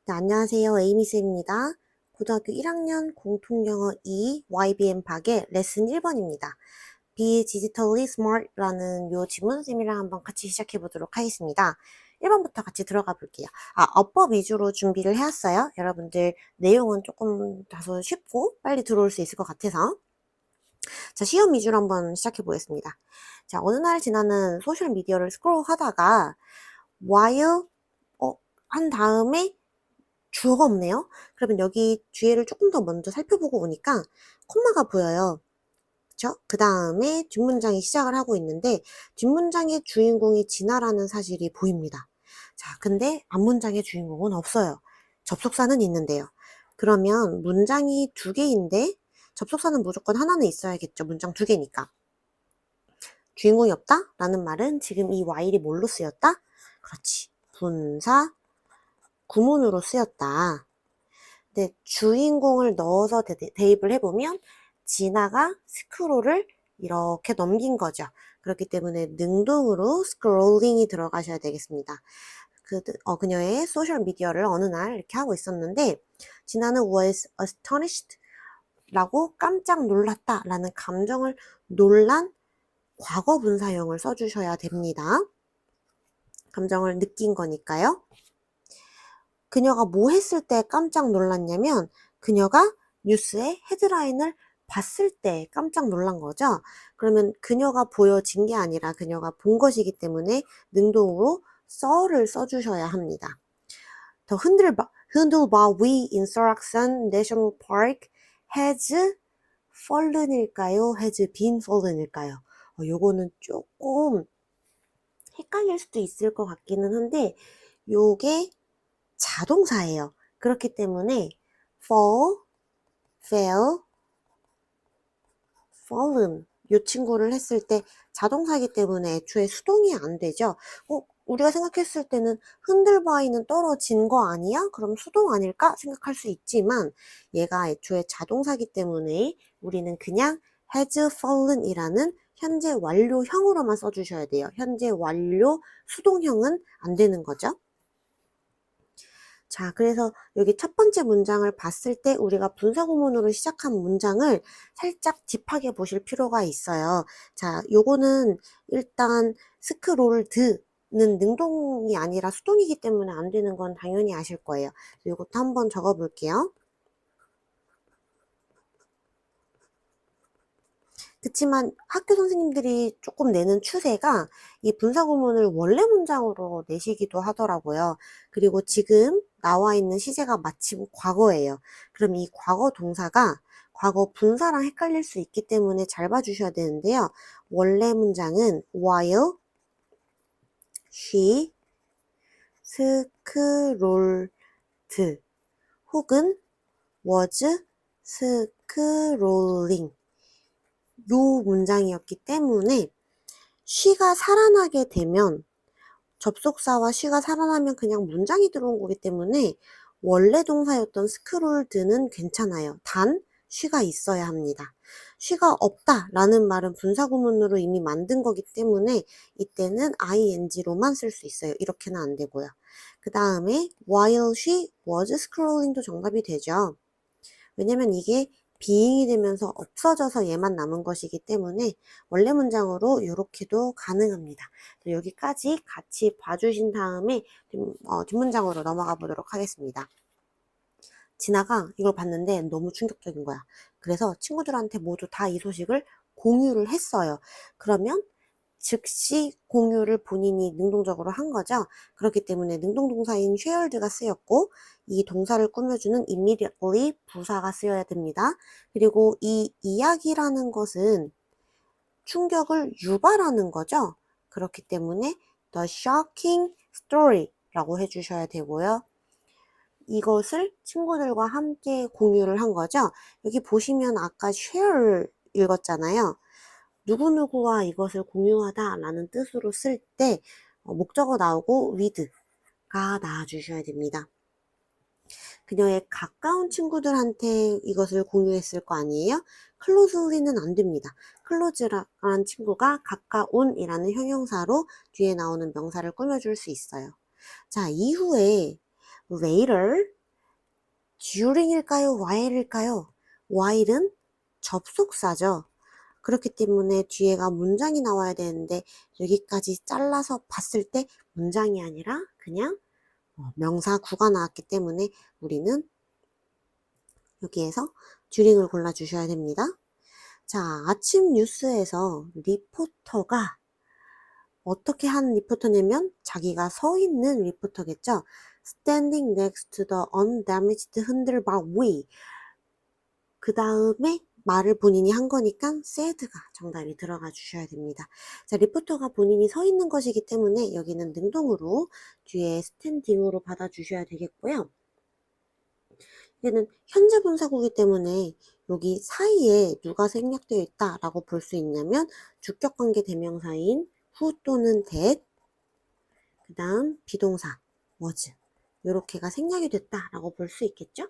네, 안녕하세요. 에이미쌤입니다. 고등학교 1학년 공통영어 2 YBM 박의 레슨 1번입니다. Be digitally smart라는 요 지문쌤이랑 한번 같이 시작해 보도록 하겠습니다. 1번부터 같이 들어가 볼게요. 어법 위주로 준비를 해왔어요. 여러분들 내용은 조금 다소 쉽고 빨리 들어올 수 있을 것 같아서. 자, 시험 위주로 한번 시작해 보겠습니다. 자, 어느 날 지나는 소셜미디어를 스크롤 하다가 while 한 다음에 주어가 없네요. 그러면 여기 뒤에를 조금 더 먼저 살펴보고 오니까 콤마가 보여요. 그쵸? 그 다음에 뒷문장이 시작을 하고 있는데 뒷문장의 주인공이 진아라는 사실이 보입니다. 자, 근데 앞문장의 주인공은 없어요. 접속사는 있는데요. 그러면 문장이 두 개인데 접속사는 무조건 하나는 있어야겠죠. 문장 두 개니까. 주인공이 없다? 라는 말은 지금 이 while이 뭘로 쓰였다? 그렇지. 분사 구문으로 쓰였다. 네, 주인공을 넣어서 대입을 해보면 진아가 스크롤을 이렇게 넘긴 거죠. 그렇기 때문에 능동으로 스크롤링이 들어가셔야 되겠습니다. 그녀의 소셜미디어를 어느 날 이렇게 하고 있었는데 진아는 was astonished 라고 깜짝 놀랐다 라는 감정을 놀란 과거 분사형을 써주셔야 됩니다. 감정을 느낀 거니까요. 그녀가 뭐 했을 때 깜짝 놀랐냐면 그녀가 뉴스의 헤드라인을 봤을 때 깜짝 놀란 거죠. 그러면 그녀가 보여진 게 아니라 그녀가 본 것이기 때문에 능동으로 saw를 써주셔야 합니다. The 흔들바 위 인서락션 내셔널 파크 has fallen일까요? has been fallen일까요? 요거는 조금 헷갈릴 수도 있을 것 같기는 한데 요게 자동사예요. 그렇기 때문에 fall, fell, fallen 이 친구를 했을 때 자동사이기 때문에 애초에 수동이 안 되죠. 우리가 생각했을 때는 흔들바위는 떨어진 거 아니야? 그럼 수동 아닐까? 생각할 수 있지만 얘가 애초에 자동사이기 때문에 우리는 그냥 has fallen 이라는 현재 완료형으로만 써주셔야 돼요. 현재 완료 수동형은 안 되는 거죠. 자, 그래서 여기 첫 번째 문장을 봤을 때 우리가 분사구문으로 시작한 문장을 살짝 딥하게 보실 필요가 있어요. 자, 요거는 일단 스크롤드는 능동이 아니라 수동이기 때문에 안 되는 건 당연히 아실 거예요. 요것도 한번 적어 볼게요. 그치만 학교 선생님들이 조금 내는 추세가 이 분사구문을 원래 문장으로 내시기도 하더라고요. 그리고 지금 나와 있는 시제가 마침 과거예요. 그럼 이 과거 동사가 과거 분사랑 헷갈릴 수 있기 때문에 잘 봐주셔야 되는데요. 원래 문장은 while she scrolled 혹은 was scrolling 요 문장이었기 때문에 she가 살아나게 되면 접속사와 she가 살아나면 그냥 문장이 들어온 거기 때문에 원래 동사였던 scrolled는 괜찮아요. 단 she가 있어야 합니다. she가 없다 라는 말은 분사구문으로 이미 만든 거기 때문에 이때는 ing로만 쓸 수 있어요. 이렇게는 안 되고요. 그 다음에 while she was scrolling도 정답이 되죠. 왜냐면 이게 being이 되면서 없어져서 얘만 남은 것이기 때문에 원래 문장으로 이렇게도 가능합니다. 여기까지 같이 봐주신 다음에 뒷문장으로 넘어가 보도록 하겠습니다. 진아가 이걸 봤는데 너무 충격적인 거야. 그래서 친구들한테 모두 다 이 소식을 공유를 했어요. 그러면 즉시 공유를 본인이 능동적으로 한 거죠. 그렇기 때문에 능동동사인 shared가 쓰였고 이 동사를 꾸며주는 immediately 부사가 쓰여야 됩니다. 그리고 이 이야기라는 것은 충격을 유발하는 거죠. 그렇기 때문에 the shocking story 라고 해주셔야 되고요. 이것을 친구들과 함께 공유를 한 거죠. 여기 보시면 아까 share를 읽었잖아요. 누구누구와 이것을 공유하다 라는 뜻으로 쓸 때 목적어 나오고 with가 나와주셔야 됩니다. 그녀의 가까운 친구들한테 이것을 공유했을 거 아니에요? closely는 안 됩니다. close라는 친구가 가까운 이라는 형용사로 뒤에 나오는 명사를 꾸며줄 수 있어요. 자, 이후에 later during일까요? while일까요? while은 접속사죠. 그렇기 때문에 뒤에가 문장이 나와야 되는데 여기까지 잘라서 봤을 때 문장이 아니라 그냥 명사 구가 나왔기 때문에 우리는 여기에서 during을 골라주셔야 됩니다. 자, 아침 뉴스에서 리포터가 어떻게 하는 리포터냐면 자기가 서 있는 리포터겠죠. Standing next to the undamaged 흔들바 위. 그 다음에 말을 본인이 한 거니까 said가 정답이 들어가 주셔야 됩니다. 자, 리포터가 본인이 서 있는 것이기 때문에 여기는 능동으로 뒤에 standing으로 받아 주셔야 되겠고요. 얘는 현재 분사구이기 때문에 여기 사이에 누가 생략되어 있다라고 볼 수 있냐면 주격관계 대명사인 who 또는 that, 그 다음 비동사 was 이렇게가 생략이 됐다라고 볼 수 있겠죠?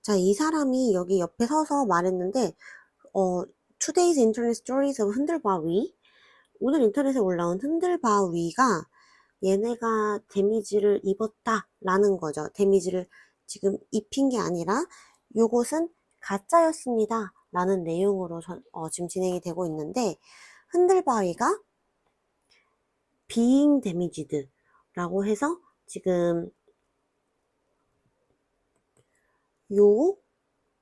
자, 이 사람이 여기 옆에 서서 말했는데 Today's Internet Stories of 흔들바위, 오늘 인터넷에 올라온 흔들바위가 얘네가 데미지를 입었다라는 거죠. 데미지를 지금 입힌 게 아니라 요것은 가짜였습니다 라는 내용으로 지금 진행이 되고 있는데, 흔들바위가 being damaged 라고 해서 지금 요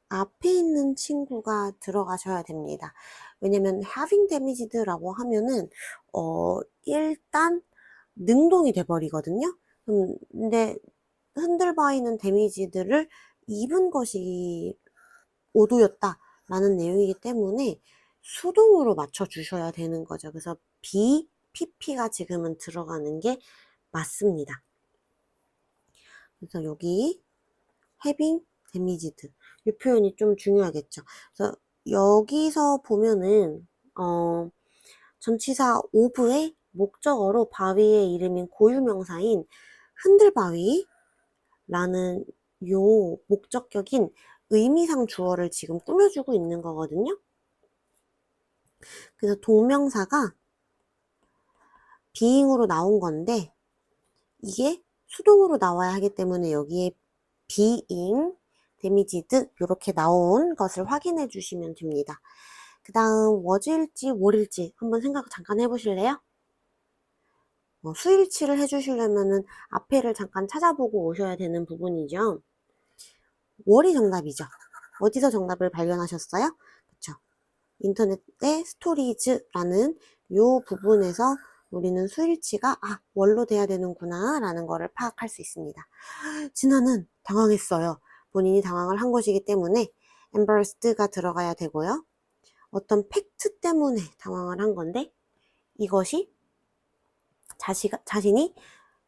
앞에 있는 친구가 들어가셔야 됩니다. 왜냐면 having damaged 라고 하면은 일단 능동이 돼버리거든요. 근데 흔들바위는 데미지들을 입은 것이 오도였다 라는 내용이기 때문에 수동으로 맞춰 주셔야 되는 거죠. 그래서 PP가 지금은 들어가는 게 맞습니다. 그래서 여기 having damaged 이 표현이 좀 중요하겠죠. 그래서 여기서 보면은 전치사 of의 목적어로 바위의 이름인 고유명사인 흔들바위라는 요 목적격인 의미상 주어를 지금 꾸며주고 있는 거거든요. 그래서 동명사가 being으로 나온 건데 이게 수동으로 나와야 하기 때문에 여기에 being, damaged 이렇게 나온 것을 확인해 주시면 됩니다. 그 다음 was일지 were일지 한번 생각 잠깐 해보실래요? 수일치를 해주시려면은 앞에를 잠깐 찾아보고 오셔야 되는 부분이죠. 월이 정답이죠. 어디서 정답을 발견하셨어요? 그쵸? 인터넷의 스토리즈라는 요 부분에서 우리는 수일치가 월로 돼야 되는구나 라는 거를 파악할 수 있습니다. 진아는 당황했어요. 본인이 당황을 한 것이기 때문에 embarrassed가 들어가야 되고요. 어떤 팩트 때문에 당황을 한 건데 이것이 자신이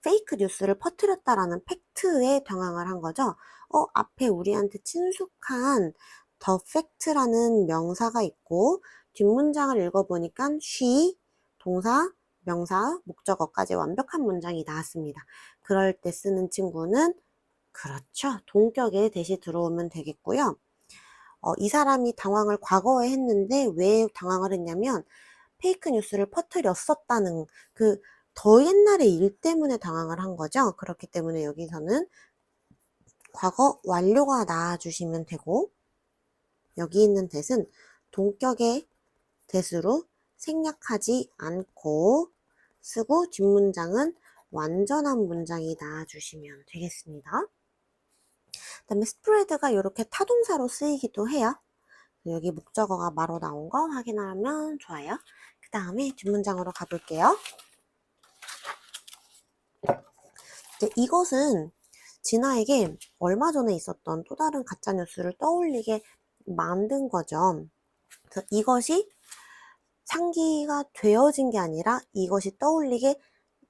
페이크 뉴스를 퍼뜨렸다라는 팩트에 당황을 한 거죠. 앞에 우리한테 친숙한 the fact라는 명사가 있고 뒷문장을 읽어보니까 she, 동사, 명사, 목적어까지 완벽한 문장이 나왔습니다. 그럴 때 쓰는 친구는 그렇죠. 동격에 대시 들어오면 되겠고요. 이 사람이 당황을 과거에 했는데 왜 당황을 했냐면 페이크 뉴스를 퍼뜨렸었다는 그 더 옛날의 일 때문에 당황을 한 거죠. 그렇기 때문에 여기서는 과거 완료가 나와주시면 되고 여기 있는 that은 동격의 that으로 생략하지 않고 쓰고 뒷문장은 완전한 문장이 나와주시면 되겠습니다. 그 다음에 spread가 이렇게 타동사로 쓰이기도 해요. 여기 목적어가 바로 나온 거 확인하면 좋아요. 그 다음에 뒷문장으로 가볼게요. 이것은 진아에게 얼마 전에 있었던 또 다른 가짜뉴스를 떠올리게 만든 거죠. 그래서 이것이 상기가 되어진 게 아니라 이것이 떠올리게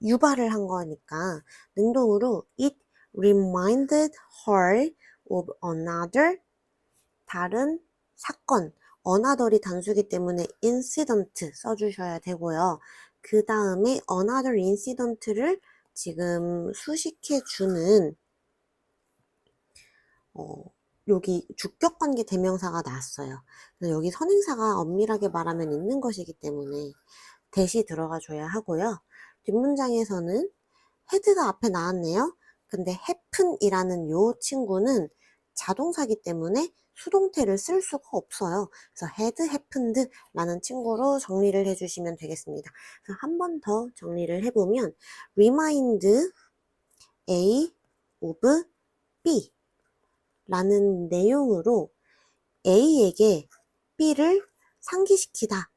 유발을 한 거니까 능동으로 it reminded her of another, 다른 사건, another이 단수기 때문에 incident 써주셔야 되고요. 그 다음에 another incident를 지금 수식해주는 여기 주격관계 대명사가 나왔어요. 그래서 여기 선행사가 엄밀하게 말하면 있는 것이기 때문에 that이 들어가 줘야 하고요. 뒷문장에서는 head가 앞에 나왔네요. 근데 happen이라는 요 친구는 자동사기 때문에 수동태를 쓸 수가 없어요. 그래서 had happened 라는 친구로 정리를 해주시면 되겠습니다. 그래서 한 번 더 정리를 해보면 remind A of B 라는 내용으로 A에게 B를 상기시키다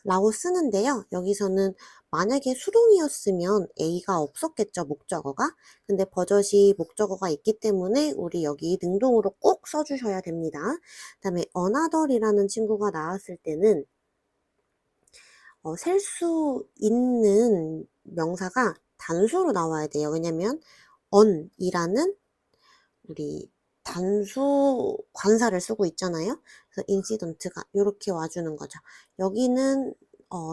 라고 쓰는데요. 여기서는 만약에 수동이었으면 A가 없었겠죠, 목적어가. 근데 버젓이 목적어가 있기 때문에 우리 여기 능동으로 꼭 써주셔야 됩니다. 그 다음에 another이라는 친구가 나왔을 때는 셀 수 있는 명사가 단수로 나와야 돼요. 왜냐면 on이라는 우리 단수 관사를 쓰고 있잖아요. 그래서 incident가 이렇게 와주는 거죠. 여기는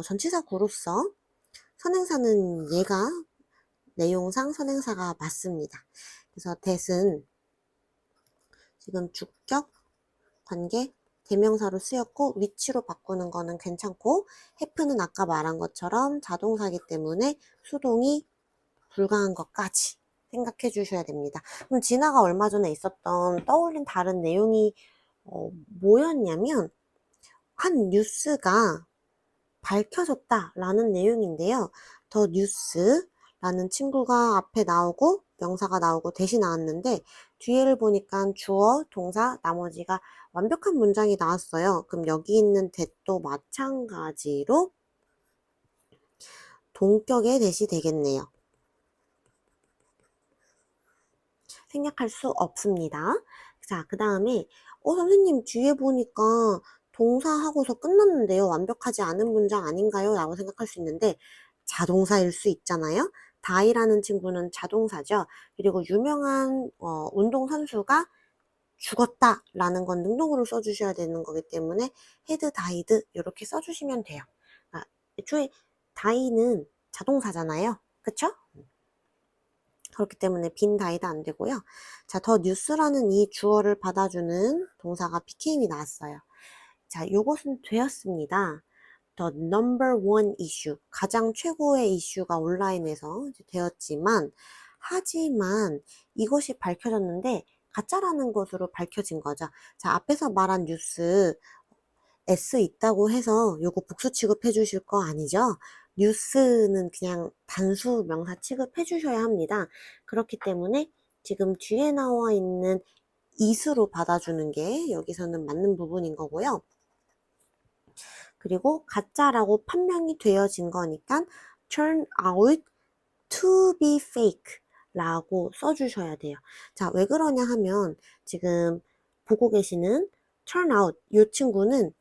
전치사구로서 선행사는 얘가 내용상 선행사가 맞습니다. 그래서 that은 지금 주격 관계 대명사로 쓰였고 위치로 바꾸는 거는 괜찮고 happen은 아까 말한 것처럼 자동사기 때문에 수동이 불가한 것까지 생각해 주셔야 됩니다. 그럼 진아가 얼마 전에 있었던 떠올린 다른 내용이 뭐였냐면 한 뉴스가 밝혀졌다라는 내용인데요. 더 뉴스라는 친구가 앞에 나오고 명사가 나오고 대시 나왔는데 뒤에를 보니까 주어, 동사, 나머지가 완벽한 문장이 나왔어요. 그럼 여기 있는 that도 마찬가지로 동격의 that이 되겠네요. 생략할 수 없습니다. 자, 그 다음에 선생님 뒤에 보니까 동사하고서 끝났는데요. 완벽하지 않은 문장 아닌가요? 라고 생각할 수 있는데 자동사일 수 있잖아요. die라는 친구는 자동사죠. 그리고 유명한 운동선수가 죽었다 라는 건 능동으로 써주셔야 되는 거기 때문에 had died 이렇게 써주시면 돼요. 애초에 die는 자동사잖아요. 그쵸? 그렇기 때문에 빈 다이도 안 되고요. 자, 더 뉴스라는 이 주어를 받아주는 동사가 became이 나왔어요. 자, 요것은 되었습니다. The number one issue, 가장 최고의 이슈가 온라인에서 되었지만, 하지만 이것이 밝혀졌는데 가짜라는 것으로 밝혀진 거죠. 자, 앞에서 말한 뉴스 S 있다고 해서 요거 복수 취급해 주실 거 아니죠? 뉴스는 그냥 단수 명사 취급해 주셔야 합니다. 그렇기 때문에 지금 뒤에 나와 있는 is로 받아주는 게 여기서는 맞는 부분인 거고요. 그리고 가짜라고 판명이 되어진 거니까 turn out to be fake 라고 써주셔야 돼요. 자, 왜 그러냐 하면 지금 보고 계시는 turn out 이 친구는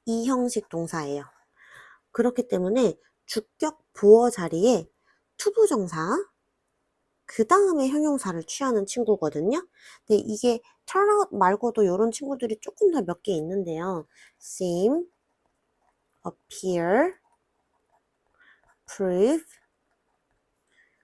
이 형식 동사예요. 그렇기 때문에 주격 보어 자리에 투부정사 그 다음에 형용사를 취하는 친구거든요. 근데 이게 turn out 말고도 이런 친구들이 조금 더 몇 개 있는데요. seem, appear, prove,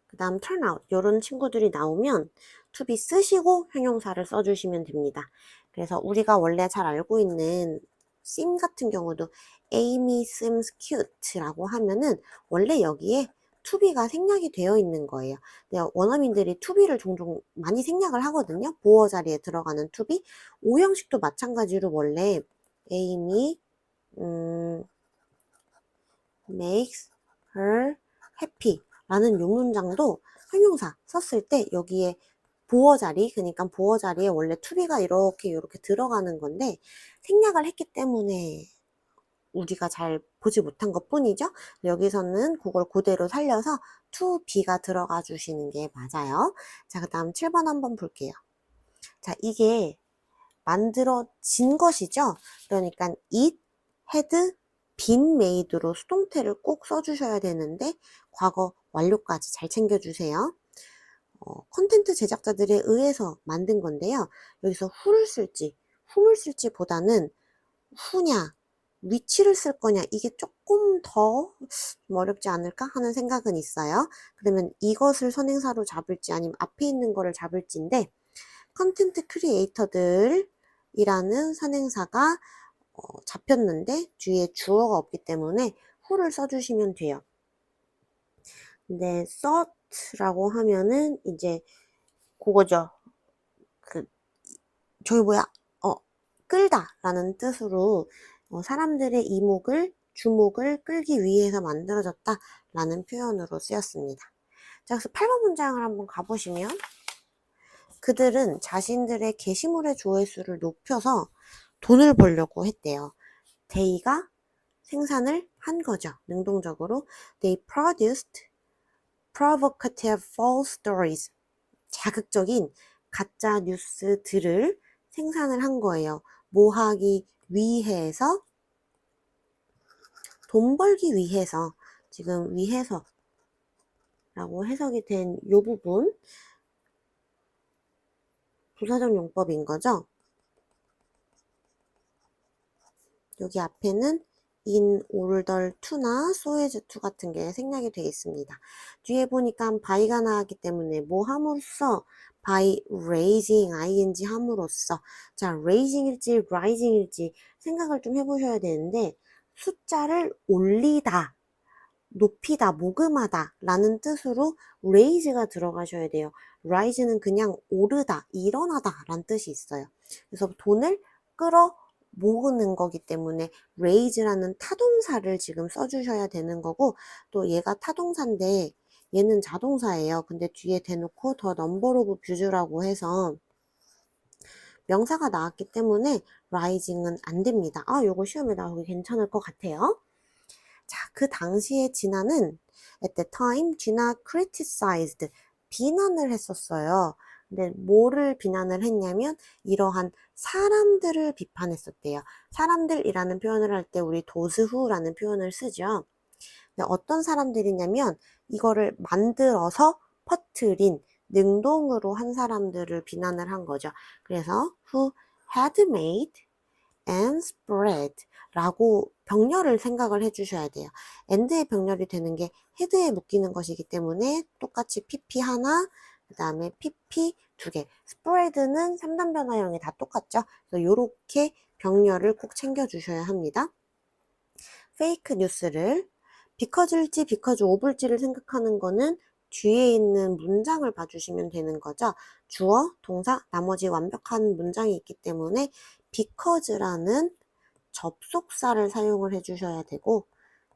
그 다음 turn out 이런 친구들이 나오면 to be 쓰시고 형용사를 써주시면 됩니다. 그래서 우리가 원래 잘 알고 있는 seem 같은 경우도 Amy seems cute 라고 하면은 원래 여기에 to be가 생략이 되어 있는 거예요. 근데 원어민들이 to be를 종종 많이 생략을 하거든요. 보어 자리에 들어가는 to be. 오형식도 마찬가지로 원래 Amy makes her happy 라는 요 문장도 형용사 썼을 때 여기에 보어 자리, 그러니까 보어 자리에 원래 to be가 이렇게 들어가는 건데 생략을 했기 때문에 우리가 잘 보지 못한 것 뿐이죠. 여기서는 그걸 그대로 살려서 to be가 들어가 주시는 게 맞아요. 자, 그 다음 7번 한번 볼게요. 자, 만들어진 것이죠. 그러니까 it had been made로 수동태를 꼭 써주셔야 되는데 과거 완료까지 잘 챙겨주세요. 콘텐츠 제작자들에 의해서 만든 건데요. 여기서 who를 쓸지 보다는 who냐, 위치를 쓸 거냐 이게 조금 더 어렵지 않을까 하는 생각은 있어요. 그러면 이것을 선행사로 잡을지 아니면 앞에 있는 거를 잡을지인데 컨텐트 크리에이터들이라는 선행사가 잡혔는데 뒤에 주어가 없기 때문에 who를 써주시면 돼요. 근데 sought라고 하면은 이제 그거죠. 저기 뭐야, 끌다 라는 뜻으로 사람들의 이목을, 주목을 끌기 위해서 만들어졌다 라는 표현으로 쓰였습니다. 자, 그래서 8번 문장을 한번 가보시면, 그들은 자신들의 게시물의 조회수를 높여서 돈을 벌려고 했대요. they가 생산을 한 거죠. 능동적으로. They produced provocative false stories. 자극적인 가짜 뉴스들을 생산을 한 거예요. 뭐 하기 위해서? 돈 벌기 위해서. 지금 위해서 라고 해석이 된 이 부분 부사적 용법인 거죠. 여기 앞에는 in order to나 so as to 같은 게 생략이 되어 있습니다. 뒤에 보니까 by가 나왔기 때문에 뭐 함으로써? by raising, ing 함으로써. 자, raising일지 rising일지 생각을 좀 해보셔야 되는데, 숫자를 올리다, 높이다, 모금하다 라는 뜻으로 raise가 들어가셔야 돼요. rise는 그냥 오르다, 일어나다 라는 뜻이 있어요. 그래서 돈을 끌어 모으는 거기 때문에 raise라는 타동사를 지금 써주셔야 되는 거고, 또 얘가 타동사인데 얘는 자동사예요. 근데 뒤에 대놓고 더 number of views라고 해서 명사가 나왔기 때문에 rising은 안 됩니다. 요거 시험에 나오기 괜찮을 것 같아요. 자, 그 당시에 진아는 at the time 진아 criticized, 비난을 했었어요. 근데 뭐를 비난을 했냐면 이러한 사람들을 비판했었대요. 사람들이라는 표현을 할 때 우리 those who라는 표현을 쓰죠. 근데 어떤 사람들이냐면 이거를 만들어서 퍼뜨린, 능동으로 한 사람들을 비난을 한 거죠. 그래서 who had made and spread 라고 병렬을 생각을 해주셔야 돼요. and에 병렬이 되는 게 head에 묶이는 것이기 때문에 똑같이 pp 하나, 그 다음에 pp 두 개, spread는 3단 변화형이 다 똑같죠. 그래서 요렇게 병렬을 꼭 챙겨주셔야 합니다. 페이크 뉴스를 because일지 because of일지를 생각하는 거는 뒤에 있는 문장을 봐주시면 되는 거죠. 주어, 동사, 나머지 완벽한 문장이 있기 때문에 because라는 접속사를 사용을 해주셔야 되고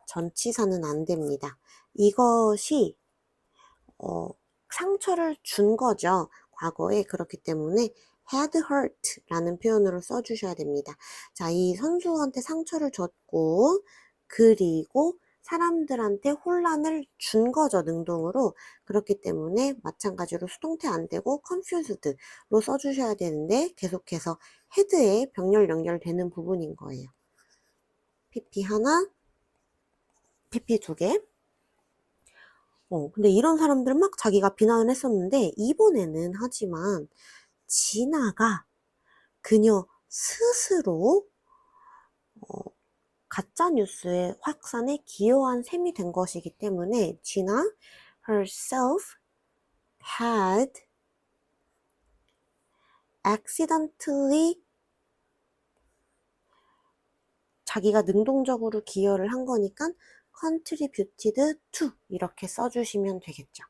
전치사는 안 됩니다. 이것이 상처를 준 거죠. 과거에. 그렇기 때문에 had hurt 라는 표현으로 써주셔야 됩니다. 자, 이 선수한테 상처를 줬고 그리고 사람들한테 혼란을 준 거죠. 능동으로. 그렇기 때문에 마찬가지로 수동태 안 되고 confused로 써주셔야 되는데 계속해서 head에 병렬 연결되는 부분인 거예요. pp 하나, pp 두 개. 근데 이런 사람들은 막 자기가 비난을 했었는데 이번에는 하지만 진아가 그녀 스스로 가짜뉴스의 확산에 기여한 셈이 된 것이기 때문에 진아 herself had accidentally, 자기가 능동적으로 기여를 한 거니까 contributed to 이렇게 써주시면 되겠죠.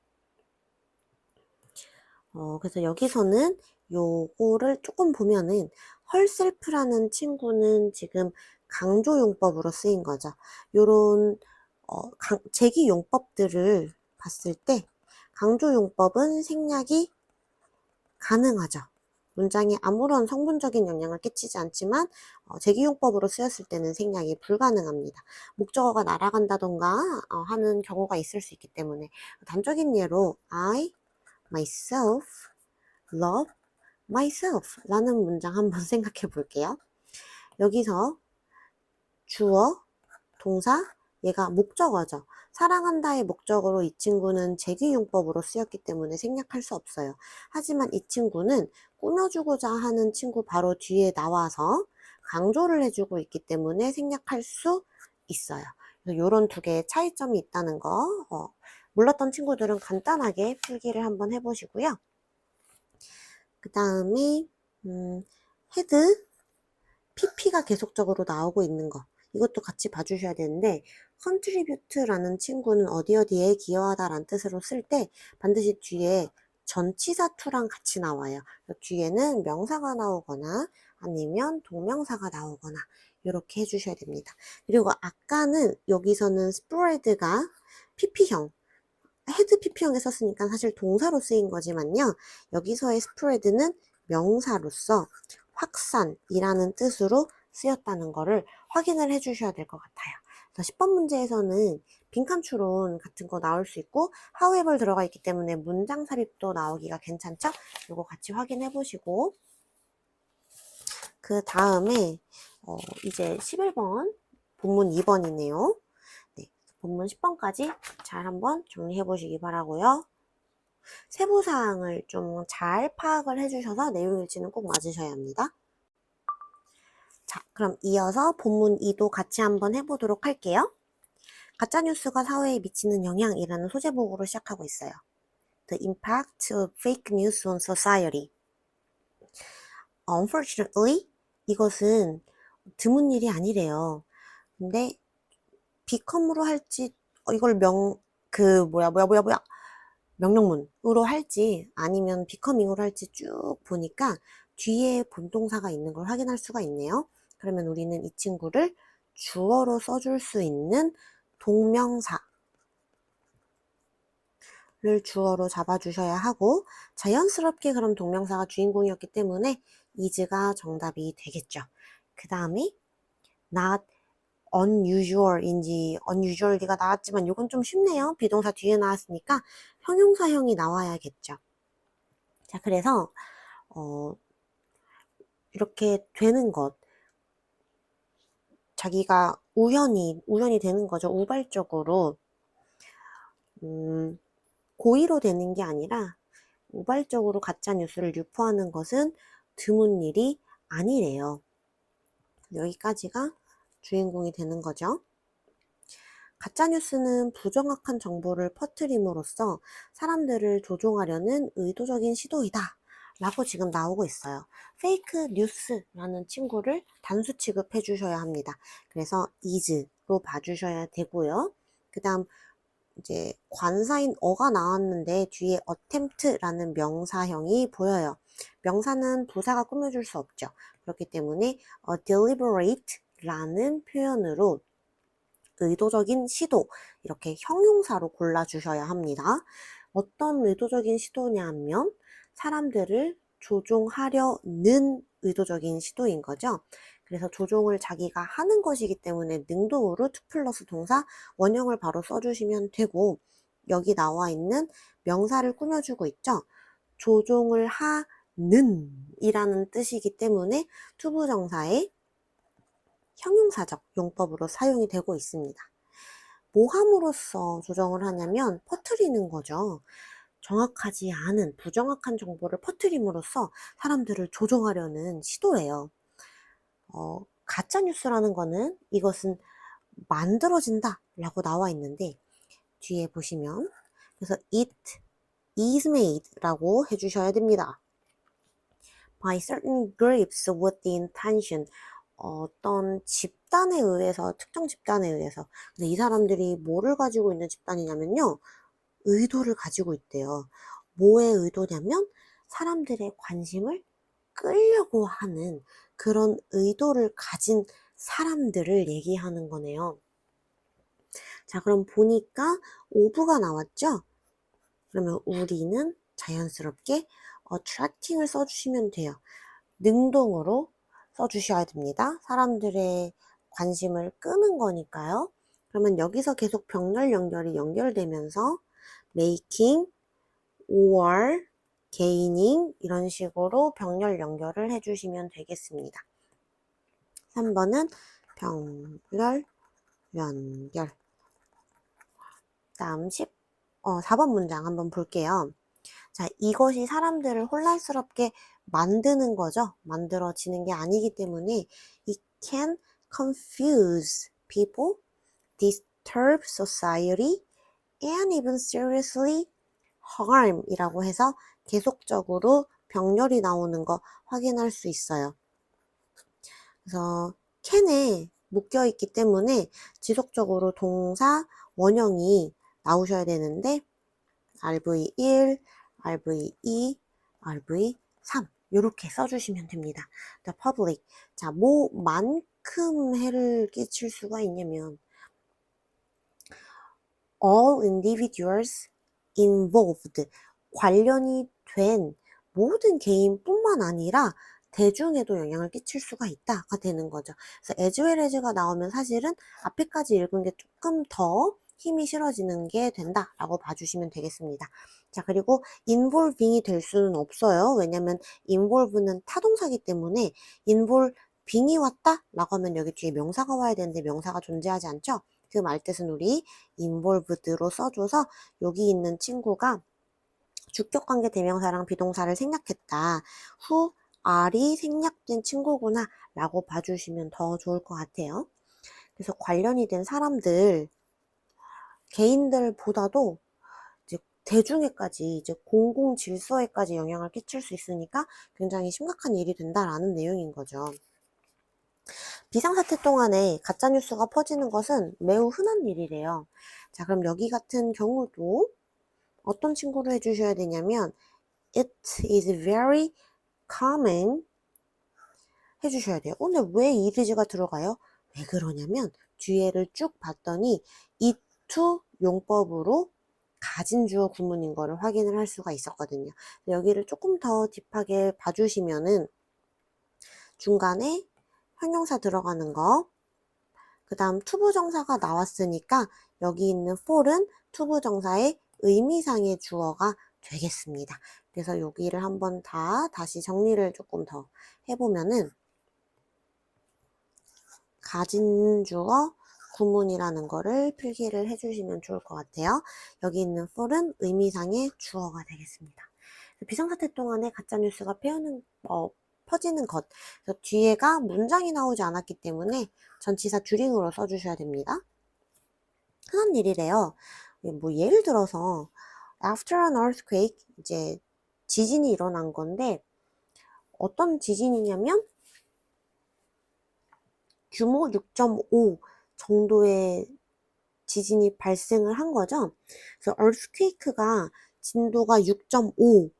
그래서 여기서는 요거를 조금 보면은 herself라는 친구는 지금 강조용법으로 쓰인 거죠. 요런 제기용법들을 봤을 때 강조용법은 생략이 가능하죠. 문장에 아무런 성분적인 영향을 끼치지 않지만 제기용법으로 쓰였을 때는 생략이 불가능합니다. 목적어가 날아간다던가 하는 경우가 있을 수 있기 때문에 단적인 예로 I myself love myself 라는 문장 한번 생각해 볼게요. 여기서 주어, 동사, 얘가 목적어죠. 사랑한다의 목적어로 이 친구는 제기용법으로 쓰였기 때문에 생략할 수 없어요. 하지만 이 친구는 꾸며주고자 하는 친구 바로 뒤에 나와서 강조를 해주고 있기 때문에 생략할 수 있어요. 이런 두 개의 차이점이 있다는 거 몰랐던 친구들은 간단하게 필기를 한번 해보시고요. 그 다음에 헤드, pp가 계속적으로 나오고 있는 거, 이것도 같이 봐주셔야 되는데 contribute라는 친구는 어디 어디에 기여하다 라는 뜻으로 쓸 때 반드시 뒤에 전치사 to랑 같이 나와요. 뒤에는 명사가 나오거나 아니면 동명사가 나오거나 이렇게 해주셔야 됩니다. 그리고 아까는 여기서는 spread가 PP형, 헤드 PP형에 썼으니까 사실 동사로 쓰인 거지만요. 여기서의 spread는 명사로서 확산이라는 뜻으로 쓰였다는 거를 확인을 해 주셔야 될 것 같아요. 10번 문제에서는 빈칸 추론 같은 거 나올 수 있고 however 들어가 있기 때문에 문장 삽입도 나오기가 괜찮죠? 이거 같이 확인해 보시고 그 다음에 이제 11번 본문 2번이네요. 네, 본문 10번까지 잘 한번 정리해 보시기 바라고요. 세부사항을 좀 잘 파악을 해주셔서 내용 일지는 꼭 맞으셔야 합니다. 자, 그럼 이어서 본문 2도 같이 한번 해보도록 할게요. 가짜뉴스가 사회에 미치는 영향이라는 소제목으로 시작하고 있어요. The impact of fake news on society. Unfortunately, 이것은 드문 일이 아니래요. 근데 become으로 할지 이걸 명령문으로 할지 아니면 becoming으로 할지 쭉 보니까 뒤에 본동사가 있는 걸 확인할 수가 있네요. 그러면 우리는 이 친구를 주어로 써줄 수 있는 동명사를 주어로 잡아주셔야 하고 자연스럽게 그럼 동명사가 주인공이었기 때문에 is가 정답이 되겠죠. 그 다음에 not unusual인지 unusually가 나왔지만 이건 좀 쉽네요. 비동사 뒤에 나왔으니까 형용사형이 나와야겠죠. 자, 그래서 이렇게 되는 것, 자기가 우연히 되는 거죠. 우발적으로 고의로 되는 게 아니라 우발적으로 가짜 뉴스를 유포하는 것은 드문 일이 아니래요. 여기까지가 주인공이 되는 거죠. 가짜뉴스는 부정확한 정보를 퍼뜨림으로써 사람들을 조종하려는 의도적인 시도이다 라고 지금 나오고 있어요. 페이크 뉴스라는 친구를 단수 취급해 주셔야 합니다. 그래서 is로 봐주셔야 되고요. 그 다음 이제 관사인 어가 나왔는데 뒤에 attempt라는 명사형이 보여요. 명사는 부사가 꾸며줄 수 없죠. 그렇기 때문에 deliberate라는 표현으로 의도적인 시도 이렇게 형용사로 골라주셔야 합니다. 어떤 의도적인 시도냐면 사람들을 조종하려는 의도적인 시도인 거죠. 그래서 조종을 자기가 하는 것이기 때문에 능동으로 to 플러스 동사 원형을 바로 써주시면 되고 여기 나와 있는 명사를 꾸며주고 있죠. 조종을 하는 이라는 뜻이기 때문에 투부정사의 형용사적 용법으로 사용이 되고 있습니다. 뭐 함으로써 조정을 하냐면 퍼뜨리는 거죠. 정확하지 않은 부정확한 정보를 퍼뜨림으로써 사람들을 조종하려는 시도예요. 가짜뉴스라는 거는 이것은 만들어진다 라고 나와 있는데 뒤에 보시면 그래서 it is made 라고 해주셔야 됩니다. by certain groups with the intention 어떤 집단에 의해서 특정 집단에 의해서 근데 이 사람들이 뭐를 가지고 있는 집단이냐면요 의도를 가지고 있대요. 뭐의 의도냐면 사람들의 관심을 끌려고 하는 그런 의도를 가진 사람들을 얘기하는 거네요. 자, 그럼 보니까 오브가 나왔죠? 그러면 우리는 자연스럽게 attracting을 써주시면 돼요. 능동으로 써주셔야 됩니다. 사람들의 관심을 끄는 거니까요. 그러면 여기서 계속 병렬 연결이 연결되면서 making or gaining 이런 식으로 병렬 연결을 해주시면 되겠습니다. 3번은 병렬 연결. 다음 4번 문장 한번 볼게요. 자, 이것이 사람들을 혼란스럽게 만드는 거죠. 만들어지는 게 아니기 때문에 it can confuse people, disturb society, and even seriously harm 이라고 해서 계속적으로 병렬이 나오는 거 확인할 수 있어요. 그래서 can에 묶여있기 때문에 지속적으로 동사 원형이 나오셔야 되는데 RV1, RV2, RV3 이렇게 써주시면 됩니다. The public. 자, 뭐만큼 해를 끼칠 수가 있냐면 all individuals involved. 관련이 된 모든 개인뿐만 아니라 대중에도 영향을 끼칠 수가 있다가 되는 거죠. 그래서 as well as가 나오면 사실은 앞에까지 읽은 게 조금 더 힘이 실어지는 게 된다라고 봐주시면 되겠습니다. 자, 그리고 involving이 될 수는 없어요. 왜냐면 involve는 타동사기 때문에 involving이 왔다 라고 하면 여기 뒤에 명사가 와야 되는데 명사가 존재하지 않죠. 그 말뜻은 우리 involved로 써줘서 여기 있는 친구가 주격관계 대명사랑 비동사를 생략했다. who are이 생략된 친구구나 라고 봐주시면 더 좋을 것 같아요. 그래서 관련이 된 사람들, 개인들보다도 이제 대중에까지, 이제 공공 질서에까지 영향을 끼칠 수 있으니까 굉장히 심각한 일이 된다라는 내용인 거죠. 비상사태 동안에 가짜뉴스가 퍼지는 것은 매우 흔한 일이래요. 자, 그럼 여기 같은 경우도 어떤 친구를 해주셔야 되냐면 It is very common 해주셔야 돼요. 근데 왜 is가 들어가요? 왜 그러냐면 뒤에를 쭉 봤더니 it to 용법으로 가진 주어 구문인 거를 확인을 할 수가 있었거든요. 여기를 조금 더 딥하게 봐주시면은 중간에 형용사 들어가는 거, 그 다음 투부정사가 나왔으니까 여기 있는 for은 투부정사의 의미상의 주어가 되겠습니다. 그래서 여기를 한번 다시 정리를 조금 더 해보면은 가진 주어 구문이라는 거를 필기를 해주시면 좋을 것 같아요. 여기 있는 for은 의미상의 주어가 되겠습니다. 비상사태 동안에 가짜뉴스가 퍼지는 것. 그래서 뒤에가 문장이 나오지 않았기 때문에 전치사 주링으로 써주셔야 됩니다. 흔한 일이래요. 뭐 예를 들어서 after an earthquake, 이제 지진이 일어난 건데 어떤 지진이냐면 규모 6.5 정도의 지진이 발생을 한 거죠. 그래서 earthquake가 진도가 6.5인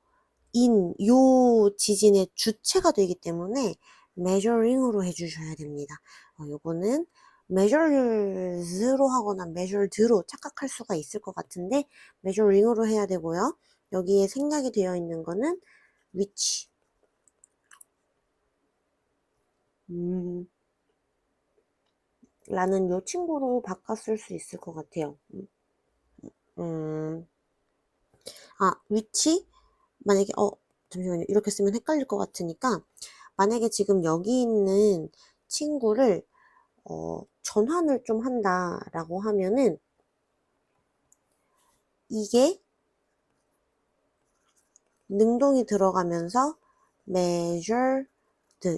요 지진의 주체가 되기 때문에 measuring으로 해주셔야 됩니다. 요거는 measures로 하거나 measured로 착각할 수가 있을 것 같은데 measuring으로 해야 되고요. 여기에 생략이 되어 있는 거는 which 라는 요 친구로 바꿨을 수 있을 것 같아요. which 만약에 잠시만요. 이렇게 쓰면 헷갈릴 것 같으니까 만약에 지금 여기 있는 친구를 전환을 좀 한다라고 하면은 이게 능동이 들어가면서 measured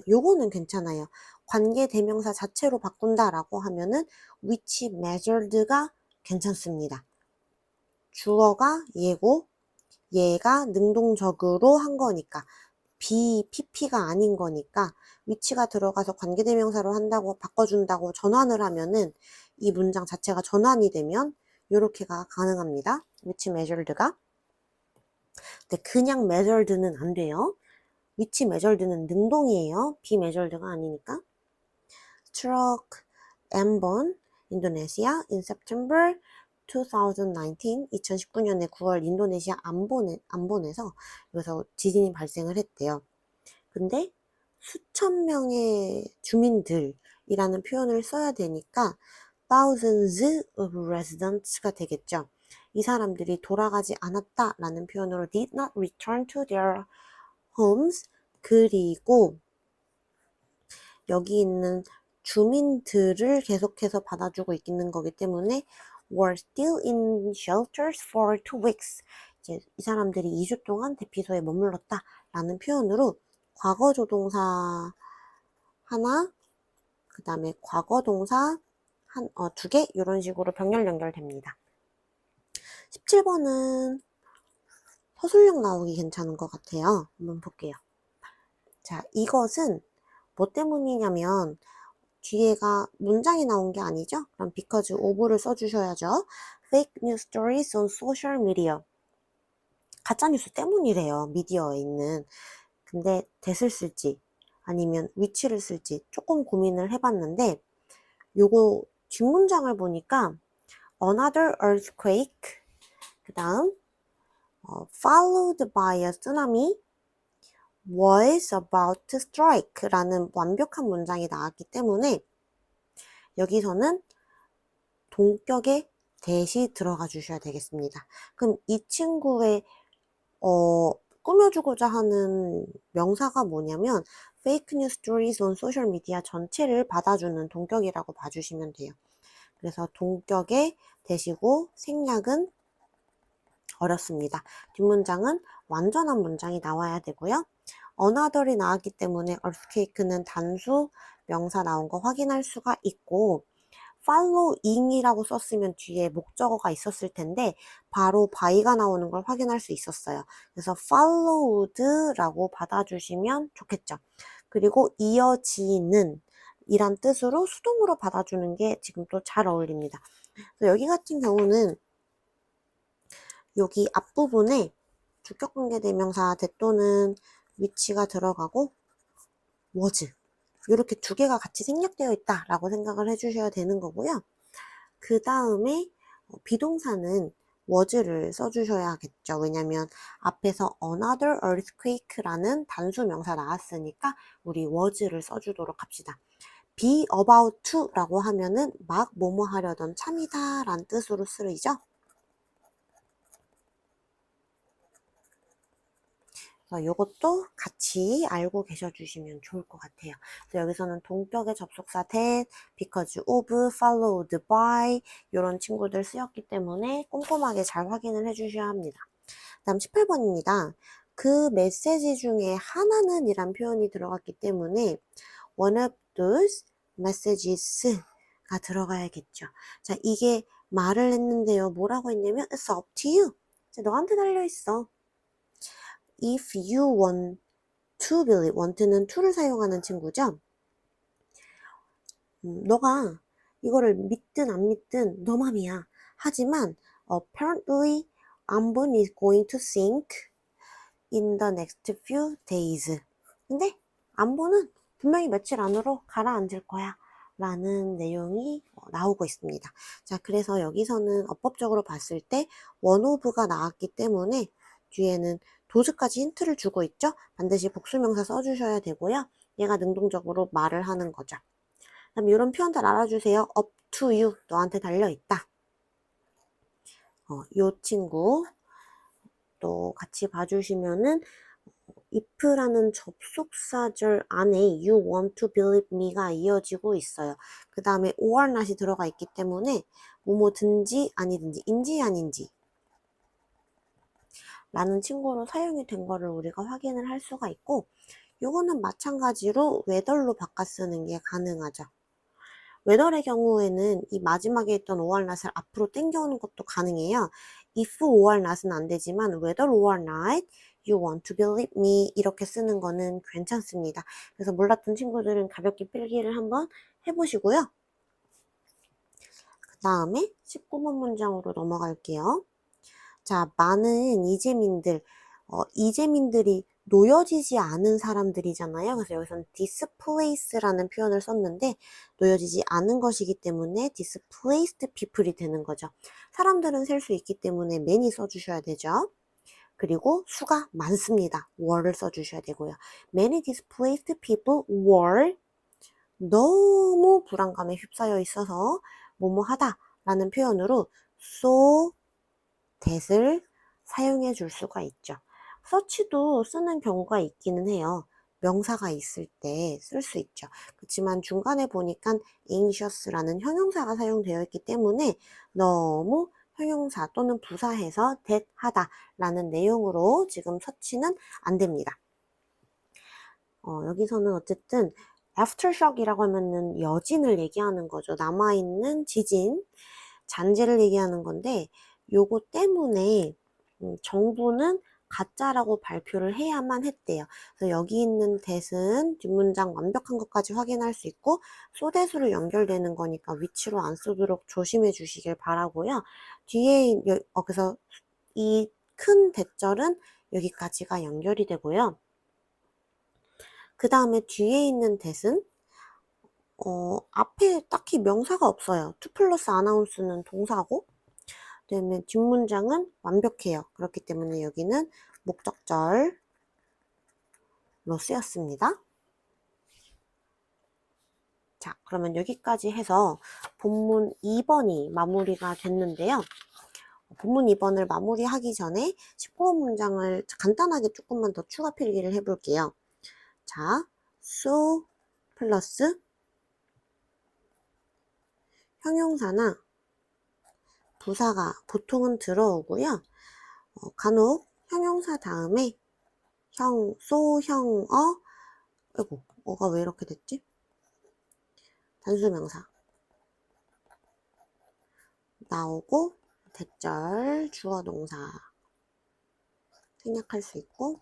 요거는 괜찮아요. 관계 대명사 자체로 바꾼다라고 하면은 which measured가 괜찮습니다. 주어가 얘고 얘가 능동적으로 한 거니까 PP가 아닌 거니까 위치가 들어가서 관계대명사로 한다고 바꿔준다고 전환을 하면은 이 문장 자체가 전환이 되면 요렇게가 가능합니다. which measured가. 근데 그냥 measured는 안 돼요. which measured는 능동이에요. be measured가 아니니까. struck Ambon, 인도네시아 in September 2019, 2019년에 9월 인도네시아 안본에서 여기서 지진이 발생을 했대요. 근데 수천 명의 주민들이라는 표현을 써야 되니까 thousands of residents가 되겠죠. 이 사람들이 돌아가지 않았다라는 표현으로 did not return to their homes. 그리고 여기 있는 주민들을 계속해서 받아주고 있는 거기 때문에 were still in shelters for 2 weeks. 이제 이 사람들이 2주 동안 대피소에 머물렀다 라는 표현으로 과거 조동사 하나, 그 다음에 과거 동사 두 개 이런 식으로 병렬 연결됩니다. 17번은 서술형 나오기 괜찮은 것 같아요. 한번 볼게요. 자, 이것은 뭐 때문이냐면 뒤에가 문장이 나온 게 아니죠? 그럼 because of를 써주셔야죠. Fake news stories on social media. 가짜뉴스 때문이래요. 미디어에 있는. 근데 that을 쓸지 아니면 which를 쓸지 조금 고민을 해봤는데 요거 뒷문장을 보니까 another earthquake 그 다음 followed by a tsunami was about to strike 라는 완벽한 문장이 나왔기 때문에 여기서는 동격의 that이 들어가 주셔야 되겠습니다. 그럼 이 친구의 꾸며주고자 하는 명사가 뭐냐면 fake news stories on social media 전체를 받아주는 동격이라고 봐주시면 돼요. 그래서 동격의 that이고 생략은 어렵습니다. 뒷문장은 완전한 문장이 나와야 되고요. another이 나왔기 때문에 earthquake는 단수 명사 나온 거 확인할 수가 있고 following이라고 썼으면 뒤에 목적어가 있었을 텐데 바로 by가 나오는 걸 확인할 수 있었어요. 그래서 followed라고 받아주시면 좋겠죠. 그리고 이어지는 이란 뜻으로 수동으로 받아주는 게 지금 또 잘 어울립니다. 그래서 여기 같은 경우는 여기 앞부분에 주격관계대명사 that 또는 which가 들어가고 was 이렇게 두 개가 같이 생략되어 있다라고 생각을 해주셔야 되는 거고요. 그 다음에 비동사는 was를 써주셔야겠죠. 왜냐면 앞에서 another earthquake라는 단수 명사 나왔으니까 우리 was를 써주도록 합시다. be about to라고 하면은 막 뭐뭐 하려던 참이다 라는 뜻으로 쓰이죠. 이것도 같이 알고 계셔 주시면 좋을 것 같아요. 그래서 여기서는 동격의 접속사 that, because of, followed by 이런 친구들 쓰였기 때문에 꼼꼼하게 잘 확인을 해 주셔야 합니다. 다음 18번입니다. 그 메시지 중에 하나는 이란 표현이 들어갔기 때문에 one of those messages가 들어가야겠죠. 자, 이게 말을 했는데요. 뭐라고 했냐면 it's up to you. 너한테 달려있어. If you want to believe, want는 to를 사용하는 친구죠. 너가 이거를 믿든 안 믿든 너 맘이야. 하지만 apparently 안본 is going to sink in the next few days. 근데 안본은 분명히 며칠 안으로 가라앉을 거야 라는 내용이 나오고 있습니다. 자, 그래서 여기서는 어법적으로 봤을 때 one of가 나왔기 때문에 뒤에는 도스까지 힌트를 주고 있죠. 반드시 복수명사 써주셔야 되고요. 얘가 능동적으로 말을 하는 거죠. 그럼 이런 표현들 알아주세요. up to you, 너한테 달려있다. 요 친구 또 같이 봐주시면은 if라는 접속사절 안에 you want to believe me가 이어지고 있어요. 그 다음에 or not이 들어가 있기 때문에 뭐뭐든지 아니든지 인지 아닌지 라는 친구로 사용이 된 거를 우리가 확인을 할 수가 있고 요거는 마찬가지로 whether로 바꿔 쓰는 게 가능하죠. whether의 경우에는 이 마지막에 있던 or not을 앞으로 당겨오는 것도 가능해요. if or not은 안 되지만 whether or not you want to believe me 이렇게 쓰는 거는 괜찮습니다. 그래서 몰랐던 친구들은 가볍게 필기를 한번 해보시고요. 그 다음에 19번 문장으로 넘어갈게요. 자, 많은 이재민들이 놓여지지 않은 사람들이잖아요. 그래서 여기서는 displace라는 표현을 썼는데 놓여지지 않은 것이기 때문에 displaced people이 되는 거죠. 사람들은 셀 수 있기 때문에 many 써주셔야 되죠. 그리고 수가 많습니다. were를 써주셔야 되고요. Many displaced people were 너무 불안감에 휩싸여 있어서 뭐뭐 하다 라는 표현으로 so that을 사용해 줄 수가 있죠. such도 쓰는 경우가 있기는 해요. 명사가 있을 때 쓸 수 있죠. 그렇지만 중간에 보니까 anxious라는 형용사가 사용되어 있기 때문에 너무 형용사 또는 부사해서 that 하다 라는 내용으로 지금 such는 안 됩니다. 여기서는 어쨌든 aftershock이라고 하면은 여진을 얘기하는 거죠. 남아있는 지진, 잔재를 얘기하는 건데 요거 때문에 정부는 가짜라고 발표를 해야만 했대요. 그래서 여기 있는 that은 뒷문장 완벽한 것까지 확인할 수 있고 so that으로 연결되는 거니까 위치로 안 쓰도록 조심해 주시길 바라고요. 뒤에 그래서 이 큰 대절은 여기까지가 연결이 되고요. 그 다음에 뒤에 있는 that은 앞에 딱히 명사가 없어요. to 플러스 announce는 동사고, 그다음에 뒷문장은 완벽해요. 그렇기 때문에 여기는 목적절로 쓰였습니다. 자, 그러면 여기까지 해서 본문 2번이 마무리가 됐는데요. 본문 2번을 마무리하기 전에 19번 문장을 간단하게 조금만 더 추가 필기를 해볼게요. 자, so 플러스 형용사나 부사가 보통은 들어오고요. 간혹 형용사 다음에 형, 소, 형, 아이고, 어가 왜 이렇게 됐지? 단수명사 나오고 대절, 주어, 동사 생략할 수 있고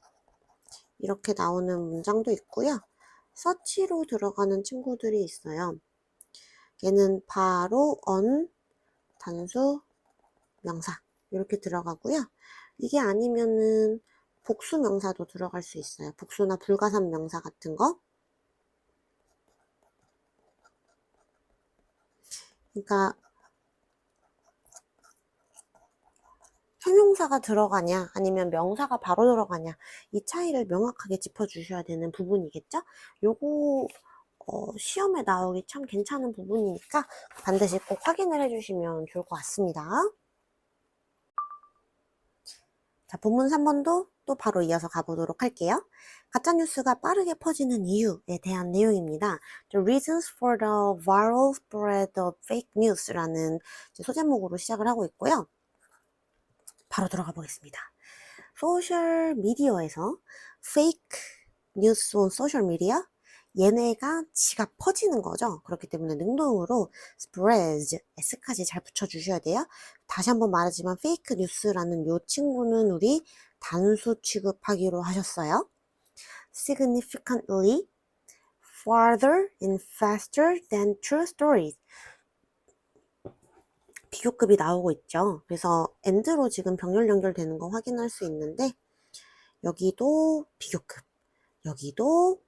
이렇게 나오는 문장도 있고요. 서치로 들어가는 친구들이 있어요. 얘는 바로 on, 단수, 명사 이렇게 들어가고요. 이게 아니면은 복수 명사도 들어갈 수 있어요. 복수나 불가산 명사 같은 거. 그러니까 형용사가 들어가냐 아니면 명사가 바로 들어가냐 이 차이를 명확하게 짚어주셔야 되는 부분이겠죠? 요거 시험에 나오기 참 괜찮은 부분이니까 반드시 꼭 확인을 해주시면 좋을 것 같습니다. 자, 본문 3번도 또 바로 이어서 가보도록 할게요. 가짜뉴스가 빠르게 퍼지는 이유에 대한 내용입니다. The reasons for the viral spread of fake news라는 소제목으로 시작을 하고 있고요. 바로 들어가 보겠습니다. 소셜 미디어에서 fake 뉴스 on 소셜 미디어 얘네가 지가 퍼지는 거죠. 그렇기 때문에 능동으로 spreads s까지 잘 붙여주셔야 돼요. 다시 한번 말하지만 fake 뉴스라는 요 친구는 우리 단수 취급하기로 하셨어요. significantly farther and faster than true stories 비교급이 나오고 있죠. 그래서 and로 지금 병렬 연결되는 거 확인할 수 있는데 여기도 비교급, 여기도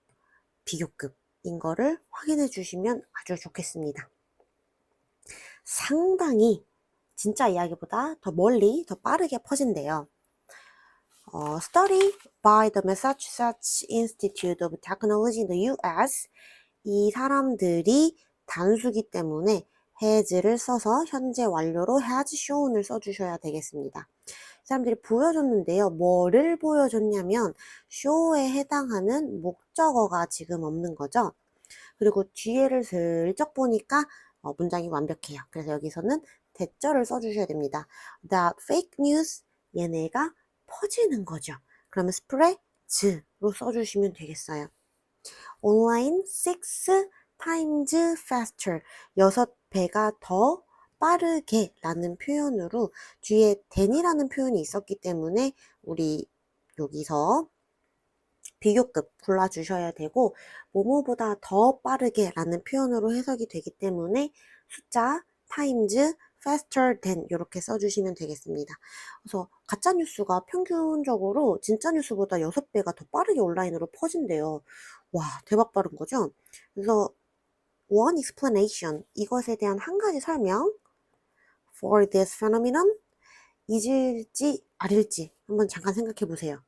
비교급인 거를 확인해 주시면 아주 좋겠습니다. 상당히 진짜 이야기보다 더 멀리, 더 빠르게 퍼진대요. Study by the Massachusetts Institute of Technology in the US 이 사람들이 단수기 때문에 has를 써서 현재 완료로 has shown을 써주셔야 되겠습니다. 사람들이 보여줬는데요. 뭐를 보여줬냐면 show에 해당하는 목적어가 지금 없는 거죠. 그리고 뒤에를 슬쩍 보니까 문장이 완벽해요. 그래서 여기서는 대절을 써주셔야 됩니다. That fake news 얘네가 퍼지는 거죠. 그러면 spreads로 써주시면 되겠어요. Online 6 times faster 6배가 더 빠르게 라는 표현으로 뒤에 than이라는 표현이 있었기 때문에 우리 여기서 비교급 골라주셔야 되고 뭐뭐보다 더 빠르게 라는 표현으로 해석이 되기 때문에 숫자 times faster than 이렇게 써주시면 되겠습니다. 그래서 가짜뉴스가 평균적으로 진짜 뉴스보다 6배가 더 빠르게 온라인으로 퍼진대요. 와, 대박 빠른 거죠? 그래서 one explanation 이것에 대한 한 가지 설명 for this phenomenon 이질지 아닐지 한번 잠깐 생각해 보세요.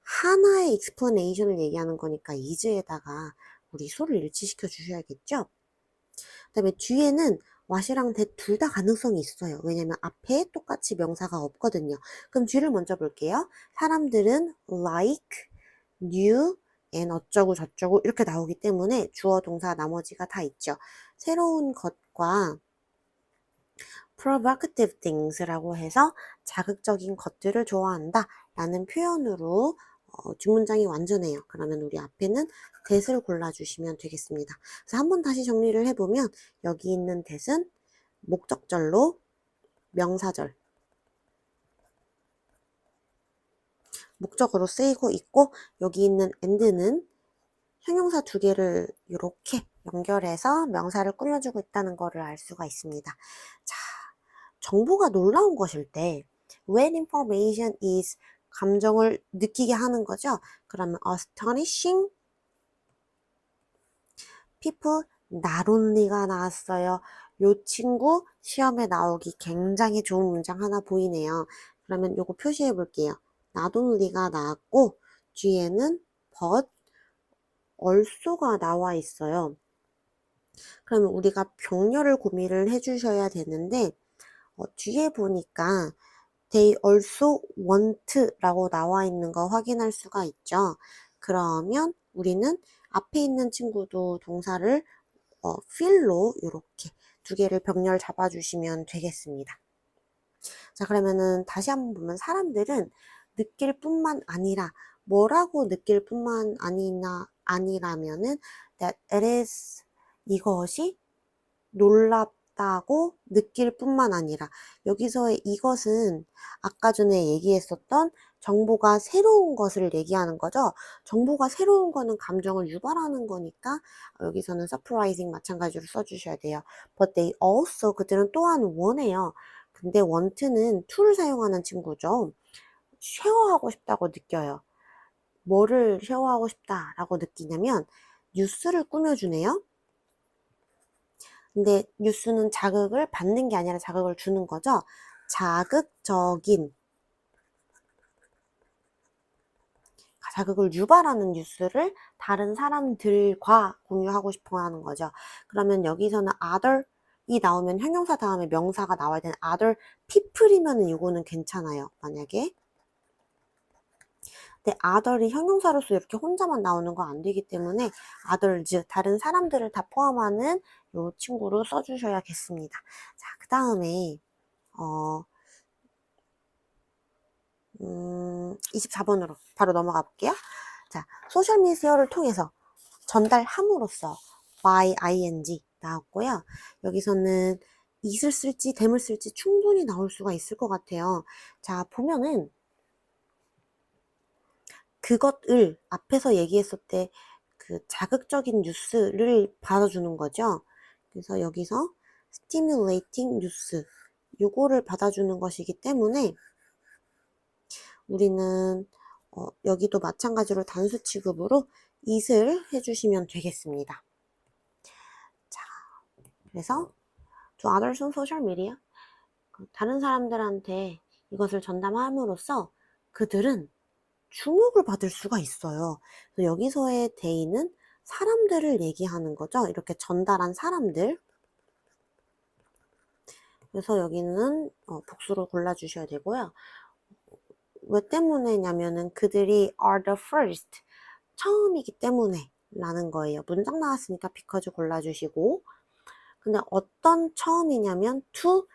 하나의 explanation을 얘기하는 거니까 is에다가 우리 소를 일치시켜 주셔야겠죠? 그 다음에 뒤에는 what이랑 that 둘 다 가능성이 있어요. 왜냐면 앞에 똑같이 명사가 없거든요. 그럼 뒤를 먼저 볼게요. 사람들은 like, new, and 어쩌고 저쩌고 이렇게 나오기 때문에 주어, 동사, 나머지가 다 있죠. 새로운 것과 provocative things라고 해서 자극적인 것들을 좋아한다 라는 표현으로 뒷문장이 완전해요. 그러면 우리 앞에는 that을 골라주시면 되겠습니다. 그래서 한번 다시 정리를 해보면 여기 있는 that은 목적절로 명사절 목적으로 쓰이고 있고, 여기 있는 and는 형용사 두 개를 이렇게 연결해서 명사를 꾸며주고 있다는 것을 알 수가 있습니다. 자, 정보가 놀라운 것일 때 when information is 감정을 느끼게 하는 거죠. 그러면 astonishing people not only가 나왔어요. 요 친구 시험에 나오기 굉장히 좋은 문장 하나 보이네요. 그러면 요거 표시해 볼게요. not only가 나왔고 뒤에는 but also가 나와 있어요. 그러면 우리가 병렬을 고민을 해주셔야 되는데 뒤에 보니까 they also want 라고 나와 있는 거 확인할 수가 있죠. 그러면 우리는 앞에 있는 친구도 동사를 feel로 이렇게 두 개를 병렬 잡아주시면 되겠습니다. 자, 그러면은 다시 한번 보면 사람들은 느낄 뿐만 아니라 뭐라고 느낄 뿐만 아니라면은 that it is 이것이 놀랍다고 느낄 뿐만 아니라 여기서의 이것은 아까 전에 얘기했었던 정보가 새로운 것을 얘기하는 거죠. 정보가 새로운 거는 감정을 유발하는 거니까 여기서는 surprising 마찬가지로 써주셔야 돼요. But they also 그들은 또한 원해요. 근데 want는 to를 사용하는 친구죠. 쉐어하고 싶다고 느껴요. 뭐를 쉐어하고 싶다라고 느끼냐면 뉴스를 꾸며주네요. 근데 뉴스는 자극을 받는 게 아니라 자극을 주는 거죠. 자극을 유발하는 뉴스를 다른 사람들과 공유하고 싶어 하는 거죠. 그러면 여기서는 other이 나오면 형용사 다음에 명사가 나와야 되는 other people이면 이거는 괜찮아요. 만약에. 근데 other이 형용사로서 이렇게 혼자만 나오는 거 안 되기 때문에 others, 다른 사람들을 다 포함하는 이 친구로 써주셔야겠습니다. 자, 그 다음에 24번으로 바로 넘어가 볼게요. 자, 소셜미디어를 통해서 전달함으로써 by ing 나왔고요. 여기서는 is을 쓸지 them을 쓸지 충분히 나올 수가 있을 것 같아요. 자, 보면은 그것을 앞에서 얘기했을 때 그 자극적인 뉴스를 받아주는 거죠. 그래서 여기서 stimulating news 요거를 받아주는 것이기 때문에 우리는 여기도 마찬가지로 단수 취급으로 it을 해주시면 되겠습니다. 자, 그래서 to others on social media 다른 사람들한테 이것을 전담함으로써 그들은 주목을 받을 수가 있어요. 그래서 여기서의 they는 사람들을 얘기하는 거죠. 이렇게 전달한 사람들. 그래서 여기는 복수로 골라주셔야 되고요. 왜 때문에냐면은 그들이 are the first 처음이기 때문에 라는 거예요. 문장 나왔으니까 because 골라주시고 근데 어떤 처음이냐면 to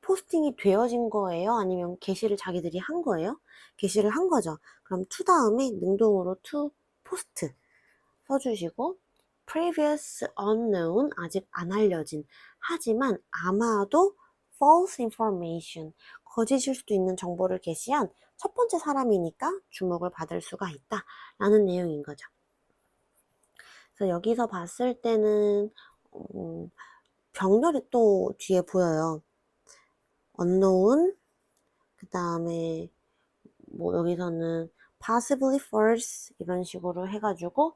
포스팅이 되어진 거예요? 아니면 게시를 자기들이 한 거예요? 게시를 한 거죠. 그럼 to 다음에 능동으로 to post 써주시고 previous unknown 아직 안 알려진 하지만 아마도 false information 거짓일 수도 있는 정보를 게시한 첫 번째 사람이니까 주목을 받을 수가 있다 라는 내용인 거죠. 그래서 여기서 봤을 때는 병렬이 또 뒤에 보여요. unknown 그 다음에 뭐 여기서는 possibly false 이런 식으로 해가지고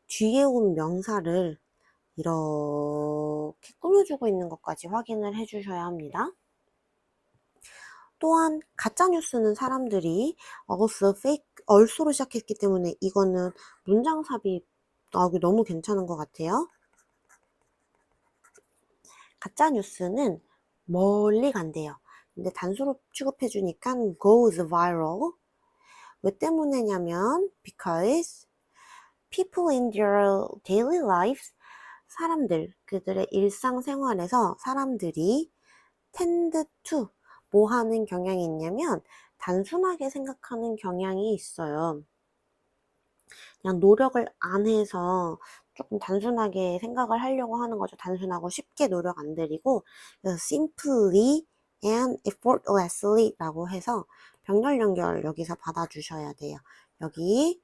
뒤에 온 명사를 이렇게 꾸며주고 있는 것까지 확인을 해주셔야 합니다. 또한 가짜뉴스는 사람들이 also로 시작했기 때문에 이거는 문장 삽입 나오기 너무 괜찮은 것 같아요. 가짜뉴스는 멀리 간대요. 근데 단수로 취급해주니까 goes viral. 왜 때문에냐면 because people in their daily lives 사람들, 그들의 일상생활에서 사람들이 tend to 뭐 하는 경향이 있냐면 단순하게 생각하는 경향이 있어요. 그냥 노력을 안 해서 조금 단순하게 생각을 하려고 하는 거죠. 단순하고 쉽게 노력 안 들이고 그래서 simply and effortlessly 라고 해서 병렬 연결 여기서 받아주셔야 돼요. 여기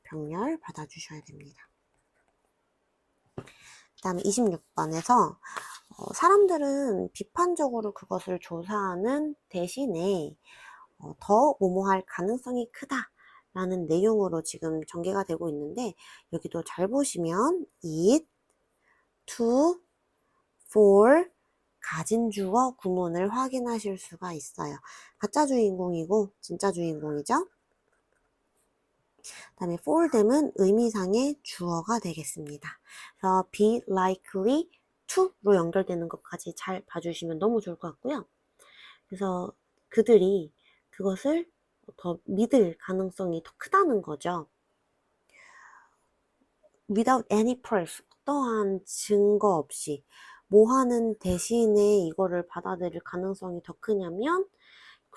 병렬 받아주셔야 됩니다. 그 다음에 26번에서 사람들은 비판적으로 그것을 조사하는 대신에 더 뭐뭐할 가능성이 크다 라는 내용으로 지금 전개가 되고 있는데, 여기도 잘 보시면 it, to, for 가진 주어 구문을 확인하실 수가 있어요. 가짜 주인공이고 진짜 주인공이죠. 그 다음에 for them은 의미상의 주어가 되겠습니다. 그래서 be likely to로 연결되는 것까지 잘 봐주시면 너무 좋을 것 같고요. 그래서 그들이 그것을 더 믿을 가능성이 더 크다는 거죠. without any proof, 어떠한 증거 없이 뭐 하는 대신에 이거를 받아들일 가능성이 더 크냐면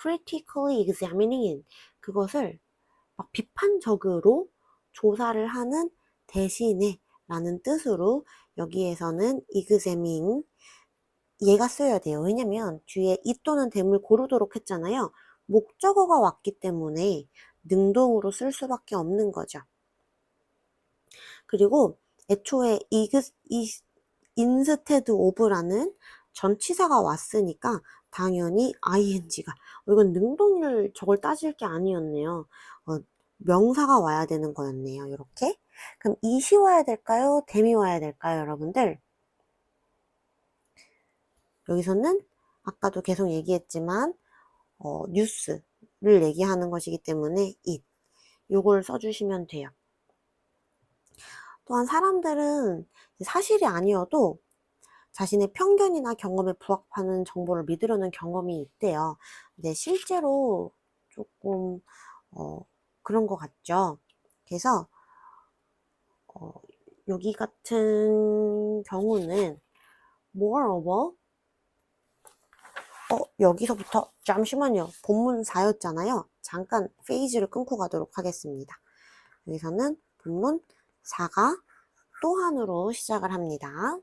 critically examining it, 그것을 막 비판적으로 조사를 하는 대신에 라는 뜻으로 여기에서는 examining 얘가 써야 돼요. 왜냐면 뒤에 이 또는 댐을 고르도록 했잖아요. 목적어가 왔기 때문에 능동으로 쓸 수밖에 없는 거죠. 그리고 애초에 instead of라는 전치사가 왔으니까 당연히 ing가 이건 능동일 저걸 따질 게 아니었네요. 명사가 와야 되는 거였네요. 이렇게. 그럼 it이 와야 될까요? them이 와야 될까요? 여러분들? 여기서는 아까도 계속 얘기했지만 뉴스를 얘기하는 것이기 때문에 it 요걸 써주시면 돼요. 또한 사람들은 사실이 아니어도 자신의 편견이나 경험에 부합하는 정보를 믿으려는 경험이 있대요. 근데 실제로 조금 그런 것 같죠. 그래서 여기 같은 경우는 moreover 여기서부터 잠시만요. 본문4였잖아요. 잠깐 페이지를 끊고 가도록 하겠습니다. 여기서는 본문 4가 또한으로 시작을 합니다.